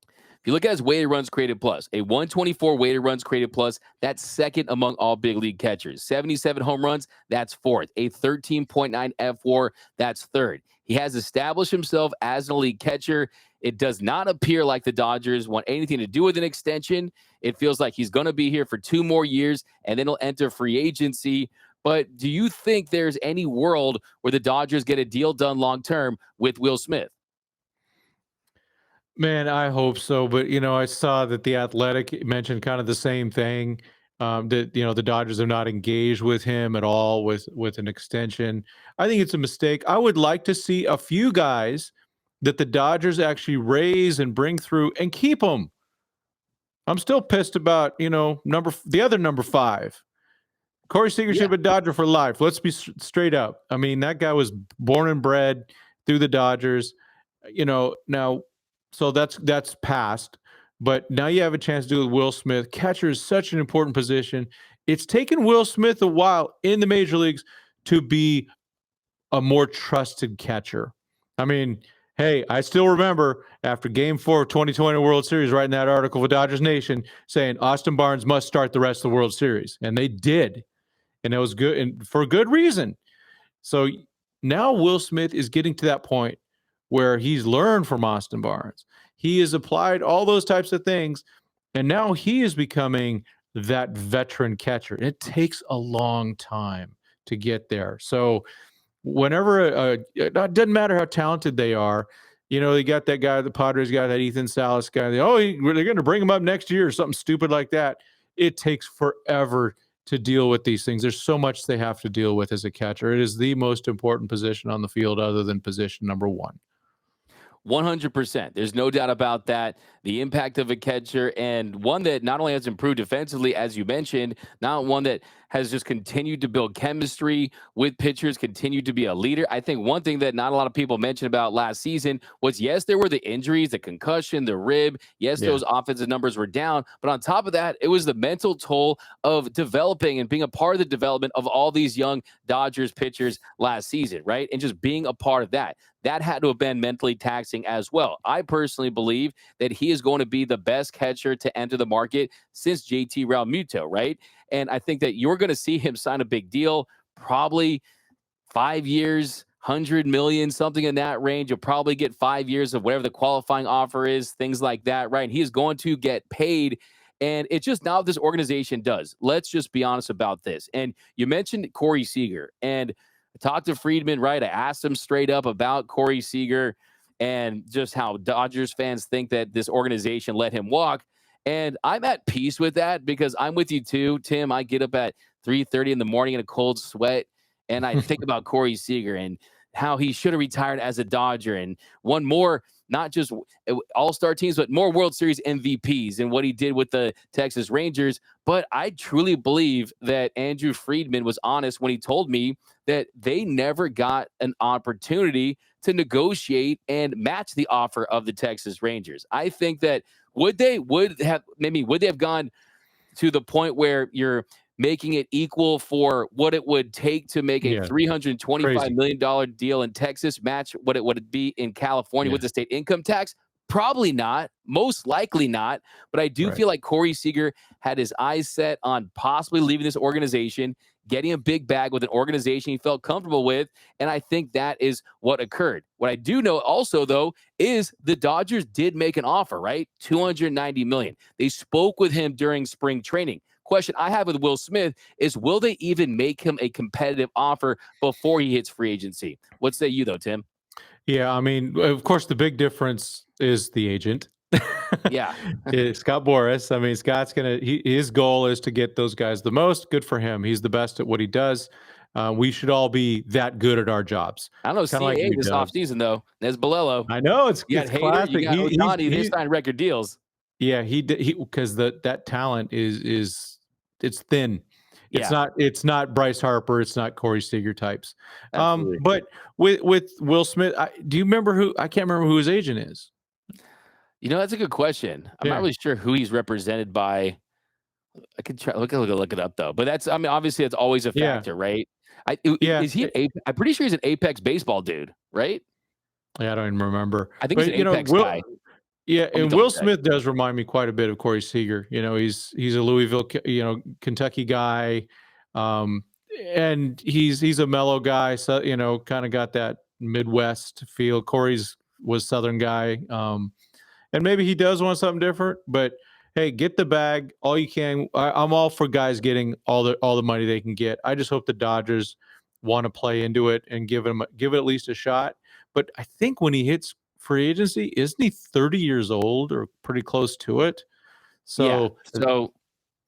if you look at his weighted runs created plus, a 124 weighted runs created plus, that's second among all big league catchers. 77 home runs, that's fourth. A 13.9 F4, that's third. He has established himself as an elite catcher. It does not appear like the Dodgers want anything to do with an extension. It feels like he's going to be here for 2 more years, and then he'll enter free agency. But do you think there's any world where the Dodgers get a deal done long-term with Will Smith? Man, I hope so. But, I saw that The Athletic mentioned kind of the same thing, that, the Dodgers are not engaged with him at all with an extension. I think it's a mistake. I would like to see a few guys that the Dodgers actually raise and bring through and keep them. I'm still pissed about, the other number 5. Corey Seager should have been Dodger for life. Let's be straight up. I mean, that guy was born and bred through the Dodgers. Now, so that's past. But now you have a chance to do it with Will Smith. Catcher is such an important position. It's taken Will Smith a while in the major leagues to be a more trusted catcher. I mean, hey, I still remember after Game 4 of 2020 World Series, writing that article for Dodgers Nation saying Austin Barnes must start the rest of the World Series. And they did. And it was good, and for good reason. So now Will Smith is getting to that point where he's learned from Austin Barnes. He has applied all those types of things, and now he is becoming that veteran catcher. It takes a long time to get there. So whenever it doesn't matter how talented they are, they got that guy, the Padres got that Ethan Salas guy. They're going to bring him up next year or something stupid like that. It takes forever to deal with these things. There's so much they have to deal with as a catcher. It is the most important position on the field other than position number 1. 100%. There's no doubt about that. The impact of a catcher, and one that not only has improved defensively, as you mentioned, not one that has just continued to build chemistry with pitchers, continued to be a leader. I think one thing that not a lot of people mentioned about last season was, yes, there were the injuries, the concussion, the rib. Yes, those offensive numbers were down. But on top of that, it was the mental toll of developing and being a part of the development of all these young Dodgers pitchers last season, right? And just being a part of that. That had to have been mentally taxing as well. I personally believe that he is going to be the best catcher to enter the market since JT Realmuto, right? And I think that you're going to see him sign a big deal, probably 5 years, 100 million, something in that range. You'll probably get 5 years of whatever the qualifying offer is, things like that, right? And he is going to get paid. And it's just not what this organization does. Let's just be honest about this. And you mentioned Corey Seager, and I talked to Friedman, right? I asked him straight up about Corey Seager and just how Dodgers fans think that this organization let him walk. And I'm at peace with that because I'm with you too, Tim. I get up at 3:30 in the morning in a cold sweat, and I think about Corey Seager and how he should have retired as a Dodger and won more, not just all-star teams, but more World Series MVPs and what he did with the Texas Rangers. But I truly believe that Andrew Friedman was honest when he told me that they never got an opportunity to negotiate and match the offer of the Texas Rangers. I think that would they have gone to the point where you're making it equal for what it would take to make a $325 million deal in Texas match what it would be in California with the state income tax? Probably not. Most likely not. But I do feel like Corey Seager had his eyes set on possibly leaving this organization, getting a big bag with an organization he felt comfortable with. And I think that is what occurred. What I do know also, though, is the Dodgers did make an offer, right? $290 million. They spoke with him during spring training. Question I have with Will Smith is, will they even make him a competitive offer before he hits free agency? What say you, though, Tim? Yeah, I mean, of course, the big difference is the agent. Yeah. Scott Boras. I mean, Scott's his goal is to get those guys the most. Good for him. He's the best at what he does. We should all be that good at our jobs. I don't know CAA this offseason, though. There's Bolello. I know. It's classic. You got Ohtani. They signed record deals. Yeah, he because that talent is it's thin. It's not Bryce Harper. It's not Corey Seager types. But with Will Smith, do you remember who? I can't remember who his agent is. That's a good question. I'm not really sure who he's represented by. I could try look it up though. But obviously that's always a factor, right? Is he? I'm pretty sure he's an Apex baseball dude, right? Yeah, I don't even remember. I think he's an Apex guy. Yeah, and Will Smith does remind me quite a bit of Corey Seager. He's a Louisville, Kentucky guy, and he's a mellow guy. So kind of got that Midwest feel. Corey's was Southern guy, and maybe he does want something different. But hey, get the bag all you can. I'm all for guys getting all the money they can get. I just hope the Dodgers want to play into it and give it at least a shot. But I think when he hits free agency, isn't he 30 years old or pretty close to it? So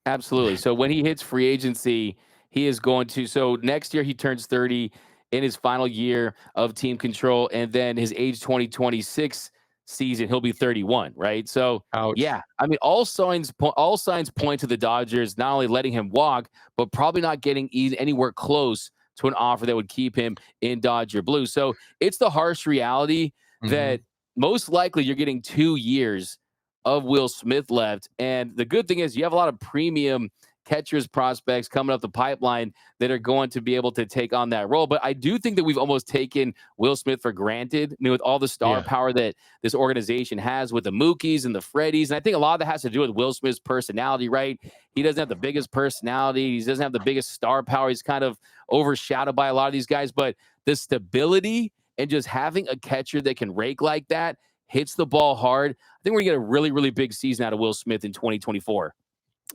absolutely. So when he hits free agency, he is going to, so next year he turns 30 in his final year of team control, and then his age 26 season, he'll be 31, right? So, Ouch. yeah, I mean, all signs point to the Dodgers not only letting him walk, but probably not getting anywhere close to an offer that would keep him in Dodger blue. So it's the harsh reality Mhm. that most likely you're getting 2 years of Will Smith left. And the good thing is you have a lot of premium catchers prospects coming up the pipeline that are going to be able to take on that role. But I do think that we've almost taken Will Smith for granted. I mean, with all the star Yeah. power that this organization has with the Mookies and the Freddies. And I think a lot of that has to do with Will Smith's personality, right? He doesn't have the biggest personality. He doesn't have the biggest star power. He's kind of overshadowed by a lot of these guys. But the stability and just having a catcher that can rake like that, hits the ball hard, I think we're going to get a really, really big season out of Will Smith in 2024.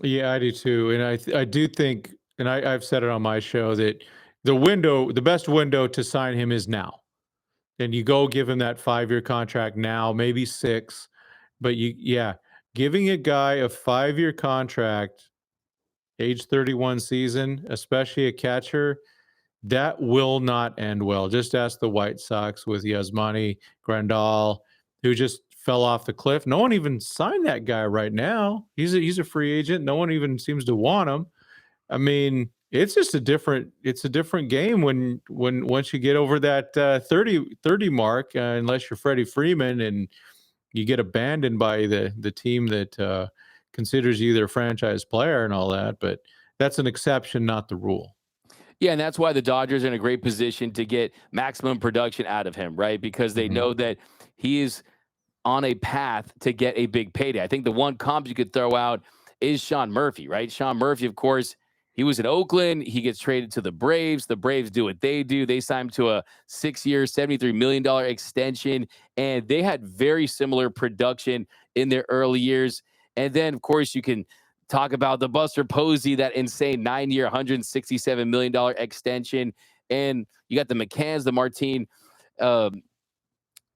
Yeah, I do too. And I do think, and I've said it on my show, that the best window to sign him is now. And you go give him that 5-year contract now, maybe 6. But yeah, giving a guy a 5-year contract, age 31 season, especially a catcher, that will not end well. Just ask the White Sox with Yasmani Grandal, who just fell off the cliff. No one even signed that guy right now. He's a free agent. No one even seems to want him. I mean, it's just a different game when once you get over that 30 mark, unless you're Freddie Freeman and you get abandoned by the team that considers you their franchise player and all that. But that's an exception, not the rule. Yeah, and that's why the Dodgers are in a great position to get maximum production out of him, right? Because they Mhm. know that he is on a path to get a big payday. I think the one comp you could throw out is Sean Murphy, right? Sean Murphy, of course, he was in Oakland. He gets traded to the Braves. The Braves do what they do. They sign him to a 6-year, $73 million extension, and they had very similar production in their early years. And then, of course, you can talk about the Buster Posey, that insane 9-year, $167 million extension. And you got the McCanns, the um,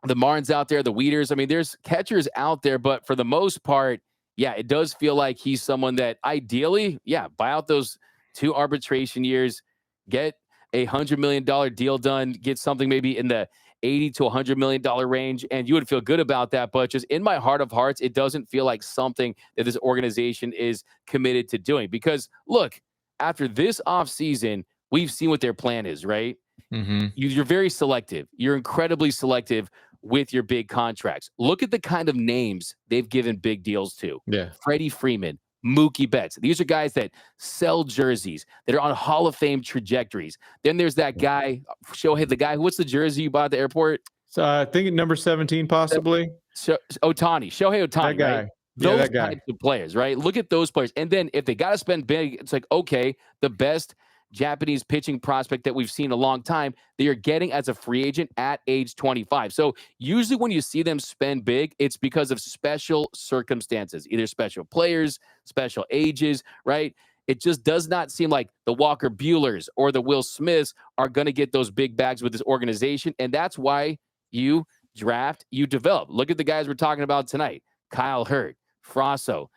the Marns out there, the Weeders. I mean, there's catchers out there, but for the most part, yeah, it does feel like he's someone that ideally, yeah, buy out those 2 arbitration years, get $100 million deal done, get something maybe in the 80 to $100 million range, and you would feel good about that. But just in my heart of hearts, it doesn't feel like something that this organization is committed to doing. Because look, after this offseason, we've seen what their plan is, right? Mhm. You're very selective. You're incredibly selective with your big contracts. Look at the kind of names they've given big deals to. Yeah. Freddie Freeman, Mookie Betts. These are guys that sell jerseys, that are on Hall of Fame trajectories. Then there's that guy, Shohei, the guy, what's the jersey you bought at the airport? So I think at number 17, possibly. Shohei That Ohtani, guy. right? Yeah, Those that guy. types of players, right? Look at those players. And then if they got to spend big, it's like, okay, the best Japanese pitching prospect that we've seen in a long time, they are getting as a free agent at age 25. So usually when you see them spend big, it's because of special circumstances, either special players, special ages, right? It just does not seem like the Walker Buehlers or the Will Smiths are going to get those big bags with this organization. And that's why you draft, you develop. Look at the guys we're talking about tonight. Kyle Hurt, Frasso,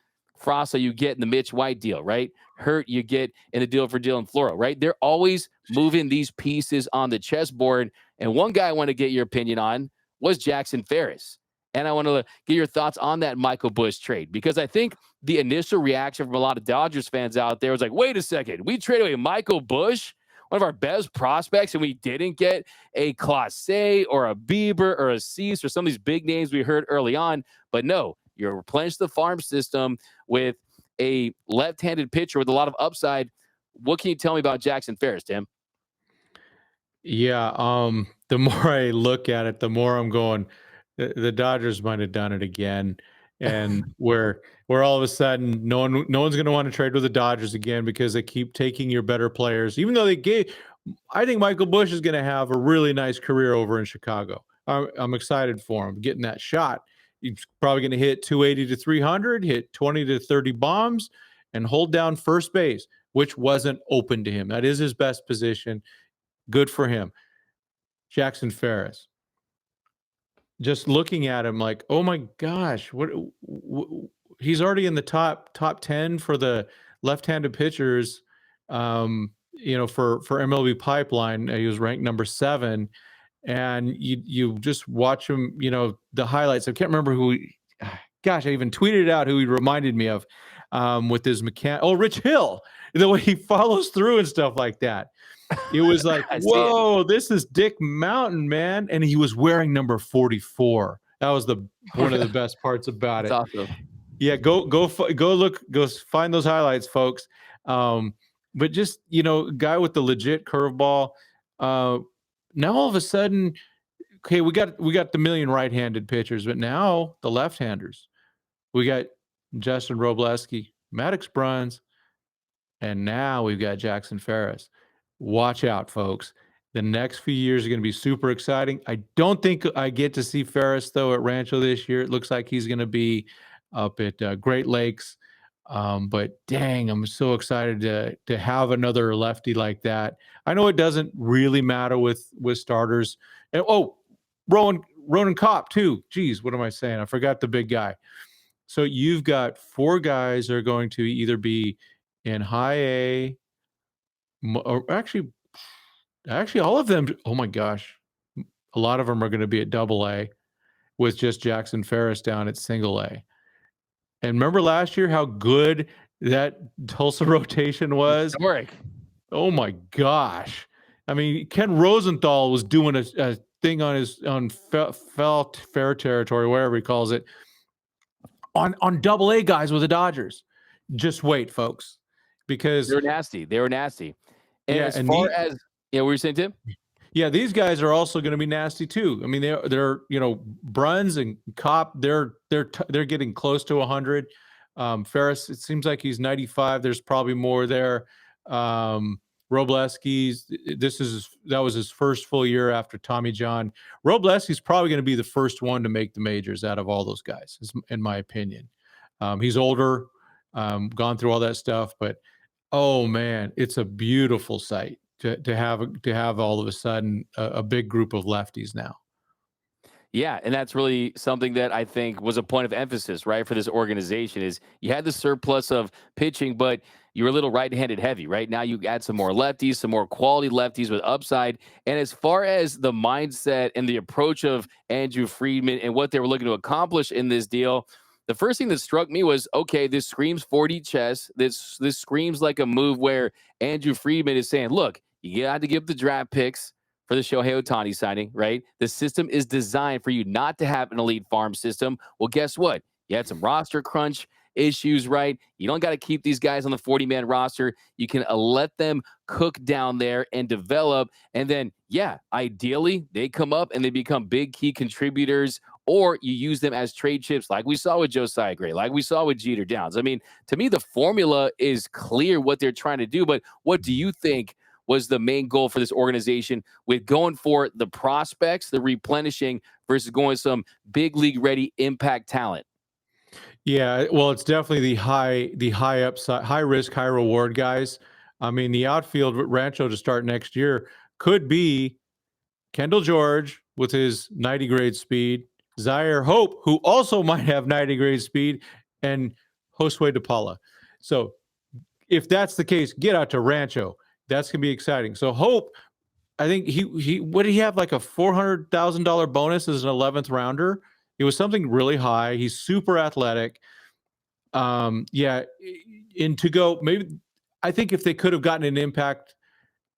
you get in the Mitch White deal, right? Hurt, you get in the deal for Dylan Floro, right? They're always moving these pieces on the chessboard. And one guy I want to get your opinion on was Jackson Ferris. And I want to get your thoughts on that Michael Busch trade, because I think the initial reaction from a lot of Dodgers fans out there was like, wait a second, we traded away Michael Busch, one of our best prospects, and we didn't get a Clase or a Bieber or a Cease or some of these big names we heard early on. But no, you replenish the farm system with a left-handed pitcher with a lot of upside. What can you tell me about Jackson Ferris, Tim? Yeah, the more I look at it, the more I'm going, the Dodgers might have done it again. And where all of a sudden no one's going to want to trade with the Dodgers again because they keep taking your better players, even though I think Michael Busch is going to have a really nice career over in Chicago. I'm excited for him getting that shot. He's probably going to hit 280 to 300, hit 20 to 30 bombs, and hold down first base, which wasn't open to him. That is his best position. Good for him. Jackson Ferris. Just looking at him like, oh my gosh, what he's already in the top 10 for the left-handed pitchers. For MLB Pipeline, he was ranked number 7. and you just watch him, the highlights. I can't remember who. Gosh, I even tweeted out who he reminded me of with his McKain. Oh, Rich Hill, the way he follows through and stuff like that. It was like, whoa, this is Dick Mountain, man. And he was wearing number 44. That was one of the best parts about it. Awesome. Yeah, go find those highlights, folks. But just, guy with the legit curveball. Now all of a sudden, okay, we got the million right-handed pitchers, but now the left-handers. We got Justin Robleski, Maddox Bruns, and now we've got Jackson Ferris. Watch out, folks. The next few years are going to be super exciting. I don't think I get to see Ferris, though, at Rancho this year. It looks like he's going to be up at Great Lakes. But dang, I'm so excited to have another lefty like that. I know it doesn't really matter with starters. And Ronan Kopp, too. Geez, what am I saying? I forgot the big guy. So you've got 4 guys that are going to either be in high A, or actually all of them. Oh my gosh, a lot of them are going to be at double A, with just Jackson Ferris down at single A. And remember last year how good that Tulsa rotation was? Historic. Oh my gosh. I mean, Ken Rosenthal was doing a thing on fair territory, wherever he calls it, on double A guys with the Dodgers. Just wait, folks, because They were nasty. And Yeah, as and far as what were you saying, Tim? yeah, these guys are also going to be nasty too. I mean, they're Bruns and Kopp, they're getting close to 100. Ferris, it seems like he's 95. There's probably more there. Robleski's, that was his first full year after Tommy John. Robleski's probably going to be the first one to make the majors out of all those guys, in my opinion. He's older, gone through all that stuff, but oh man, it's a beautiful sight to have all of a sudden a big group of lefties now. Yeah, and that's really something that I think was a point of emphasis, right, for this organization is you had the surplus of pitching, but you were a little right-handed heavy, right? Now you add some more lefties, some more quality lefties with upside. And as far as the mindset and the approach of Andrew Friedman and what they were looking to accomplish in this deal, the first thing that struck me was, okay, this screams 4D chess. This screams like a move where Andrew Friedman is saying, look, you got to give the draft picks for the Shohei Ohtani signing, right? The system is designed for you not to have an elite farm system. Well, guess what? You had some roster crunch issues, right? You don't got to keep these guys on the 40-man roster. You can let them cook down there and develop. And then, yeah, ideally, they come up and they become big key contributors, or you use them as trade chips like we saw with Josiah Gray, like we saw with Jeter Downs. I mean, to me, the formula is clear what they're trying to do. But what do you think was the main goal for this organization with going for the prospects, the replenishing, versus going some big league ready impact talent? Yeah, well, it's definitely the high upside, high risk, high reward guys. I mean, the outfield with Rancho to start next year could be Kendall George with his 90 grade speed, Zaire Hope, who also might have 90 grade speed, and Josue DePaula. So if that's the case, get out to Rancho. That's gonna be exciting. So Hope, I think he what did he have, like a $400,000 bonus as an 11th rounder? It was something really high. He's super athletic. Yeah, and to go, maybe I think if they could have gotten an impact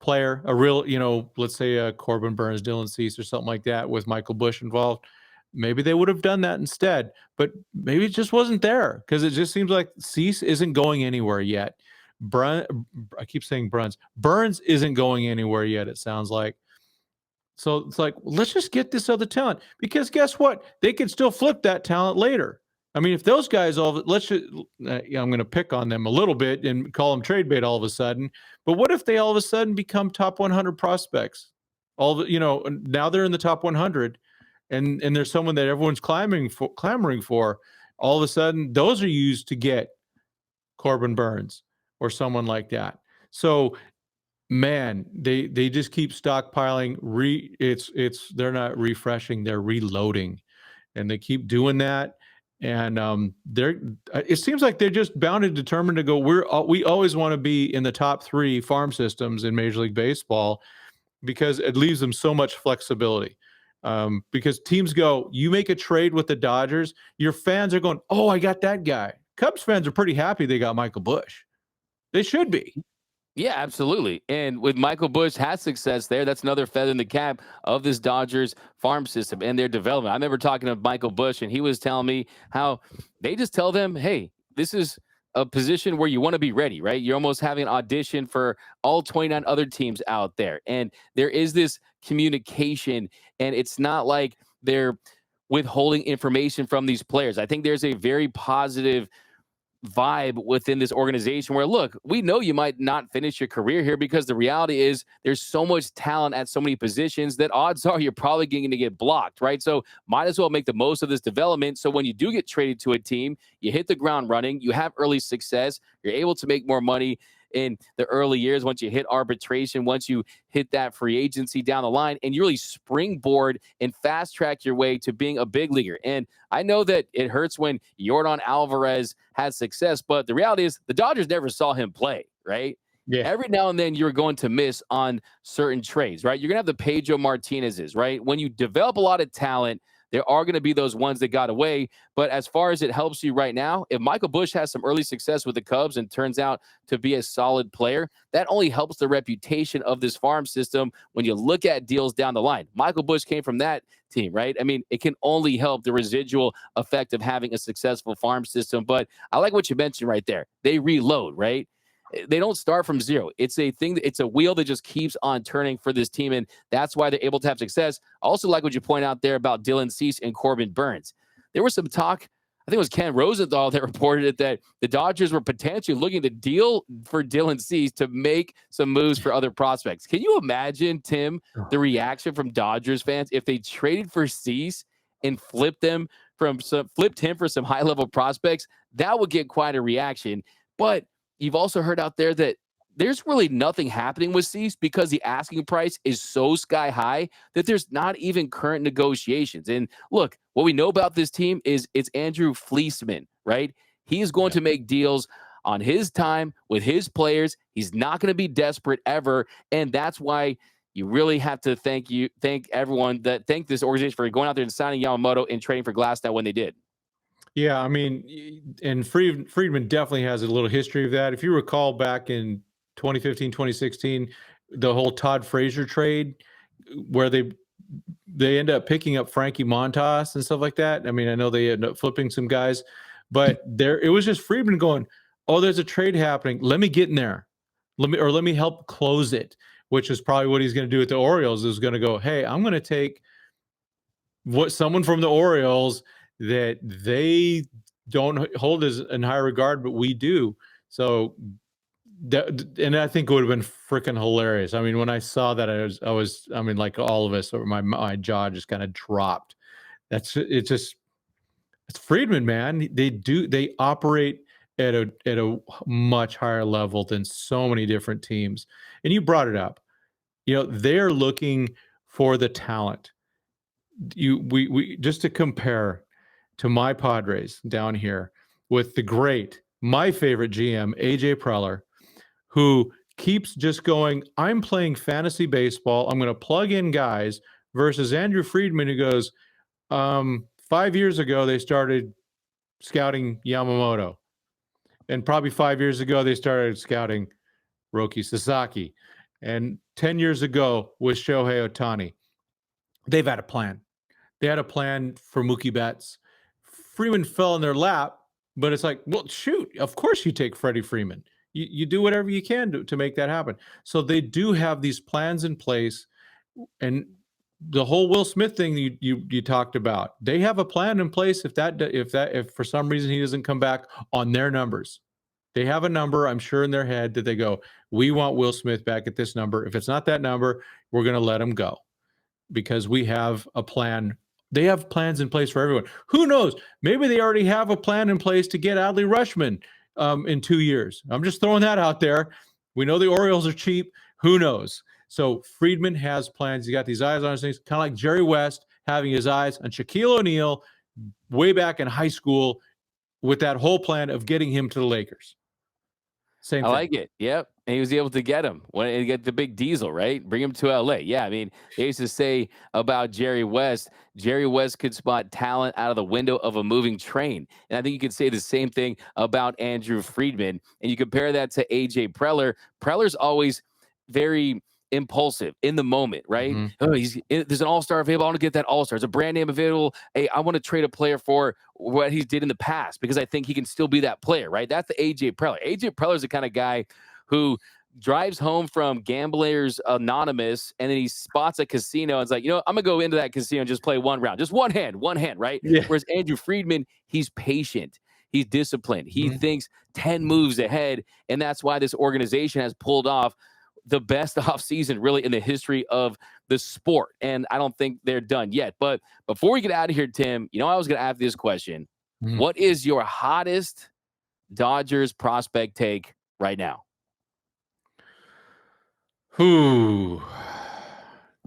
player, a real, let's say a Corbin Burns, Dylan Cease, or something like that with Michael Busch involved, maybe they would have done that instead. But maybe it just wasn't there, because it just seems like Cease isn't going anywhere yet. I keep saying Burns isn't going anywhere yet, it sounds like. So it's like, let's just get this other talent, because guess what? They can still flip that talent later. I mean, if those guys I'm going to pick on them a little bit and call them trade bait all of a sudden. But what if they all of a sudden become top 100 prospects? Now they're in the top 100, and there's someone that everyone's clamoring for. All of a sudden, those are used to get Corbin Burns or someone like that. So, man, they just keep stockpiling. They're not refreshing, they're reloading, and they keep doing that. And it seems like they're just bound and determined to go. We always want to be in the top 3 farm systems in Major League Baseball, because it leaves them so much flexibility. Because teams go, you make a trade with the Dodgers, your fans are going, oh, I got that guy. Cubs fans are pretty happy they got Michael Busch. They should be. Yeah, absolutely. And with Michael Busch has success there, that's another feather in the cap of this Dodgers farm system and their development. I remember talking to Michael Busch, and he was telling me how they just tell them, hey, this is a position where you want to be ready, right? You're almost having an audition for all 29 other teams out there. And there is this communication, and it's not like they're withholding information from these players. I think there's a very positive vibe within this organization where, look, we know you might not finish your career here, because the reality is there's so much talent at so many positions that odds are you're probably going to get blocked, right? So might as well make the most of this development. So when you do get traded to a team, you hit the ground running, you have early success, you're able to make more money in the early years once you hit arbitration, once you hit that free agency down the line, and you really springboard and fast track your way to being a big leaguer. And I know that it hurts when Yordan Alvarez has success, but the reality is the Dodgers never saw him play, right? Yeah. Every now and then you're going to miss on certain trades, right? You're going to have the Pedro Martinez's, right? When you develop a lot of talent, there are going to be those ones that got away. But as far as it helps you right now, if Michael Busch has some early success with the Cubs and turns out to be a solid player, that only helps the reputation of this farm system when you look at deals down the line. Michael Busch came from that team, right? I mean, it can only help the residual effect of having a successful farm system. But I like what you mentioned right there. They reload, right? They don't start from zero. It's a thing. It's a wheel that just keeps on turning for this team, and that's why they're able to have success. I also like what you point out there about Dylan Cease and Corbin Burns. There was some talk, I think it was Ken Rosenthal that reported it, that the Dodgers were potentially looking to deal for Dylan Cease to make some moves for other prospects. Can you imagine, Tim, the reaction from Dodgers fans if they traded for Cease and flipped him for some high-level prospects? That would get quite a reaction. But you've also heard out there that there's really nothing happening with Cease because the asking price is so sky high that there's not even current negotiations. And look, what we know about this team is it's Andrew Fleeceman, right? He is going to make deals on his time with his players. He's not going to be desperate ever. And that's why you really have to thank this organization for going out there and signing Yamamoto and trading for Glasnow when they did. Yeah, I mean, and Friedman definitely has a little history of that. If you recall back in 2015, 2016, the whole Todd Frazier trade where they end up picking up Frankie Montas and stuff like that. I mean, I know they end up flipping some guys, but it was just Friedman going, oh, there's a trade happening. Let me get in there. Let me help close it, which is probably what he's going to do with the Orioles, is going to go, hey, I'm going to take someone from the Orioles that they don't hold as in high regard, but we do. So and I think it would have been freaking hilarious. I mean, when I saw that, I mean, like all of us, my jaw just kind of dropped. It's Friedman, man. They operate at a much higher level than so many different teams. And you brought it up. You know, they're looking for the talent. We just to compare to my Padres down here with my favorite GM, AJ Preller, who keeps just going, I'm playing fantasy baseball. I'm going to plug in guys, versus Andrew Friedman, who goes, 5 years ago, they started scouting Yamamoto. And probably 5 years ago, they started scouting Roki Sasaki. And 10 years ago was Shohei Ohtani. They've had a plan. They had a plan for Mookie Betts. Freeman fell in their lap, but it's like, well, shoot, of course you take Freddie Freeman. You do whatever you can to make that happen. So they do have these plans in place. And the whole Will Smith thing you talked about, they have a plan in place if for some reason he doesn't come back on their numbers. They have a number, I'm sure, in their head that they go, we want Will Smith back at this number. If it's not that number, we're going to let him go because we have a plan. They have plans in place for everyone. Who knows? Maybe they already have a plan in place to get Adley Rutschman in 2 years. I'm just throwing that out there. We know the Orioles are cheap. Who knows? So Friedman has plans. He got these eyes on his things, kind of like Jerry West having his eyes on Shaquille O'Neal way back in high school with that whole plan of getting him to the Lakers. Same thing. I like it. Yep. And he was able to get him when he get the big diesel, right? Bring him to LA. Yeah, I mean, they used to say about Jerry West could spot talent out of the window of a moving train. And I think you could say the same thing about Andrew Friedman. And you compare that to AJ Preller. Preller's always very impulsive in the moment, right? Hmm. Oh, there's an all-star available. I want to get that all-star. There's a brand name available. Hey, I want to trade a player for what he did in the past because I think he can still be that player, right? That's the AJ Preller. AJ Preller is the kind of guy who drives home from Gamblers Anonymous and then he spots a casino and it's like, I'm gonna go into that casino and just play one round, just one hand, right? Yeah. Whereas Andrew Friedman, he's patient, he's disciplined, he Mhm. thinks 10 moves ahead, and that's why this organization has pulled off the best offseason really in the history of the sport. And I don't think they're done yet. But before we get out of here, Tim, I was gonna ask this question. Mhm. What is your hottest Dodgers prospect take right now? Whew.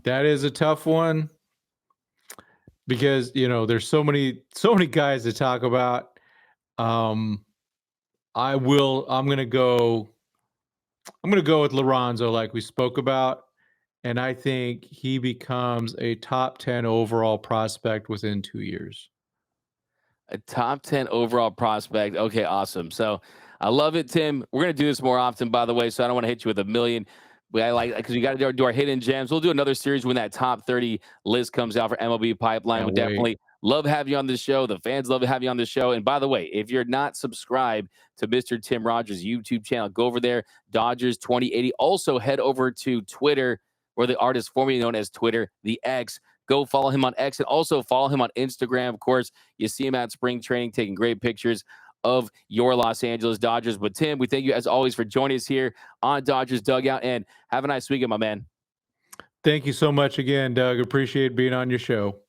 That is a tough one because there's so many guys to talk about. Um, I'm gonna go with Lorenzo, like we spoke about, and I think he becomes a top 10 overall prospect within 2 years. A top 10 overall prospect. Okay, awesome. So I love it, Tim. We're going to do this more often, by the way. So I don't want to hit you with a million. I like because we got to do our hidden gems. We'll do another series when that top 30 list comes out for MLB Pipeline. Can't We wait. definitely love having you on the show. The fans love to have you on the show. And by the way, if you're not subscribed to Mr. Tim Rogers' YouTube channel, go over there, Dodgers 2080. Also, head over to Twitter, where the artist formerly known as Twitter, the X. Go follow him on X and also follow him on Instagram. Of course, you see him at spring training taking great pictures of your Los Angeles Dodgers. But Tim, we thank you as always for joining us here on Dodgers Dugout, and have a nice weekend, my man. Thank you so much again, Doug. Appreciate being on your show.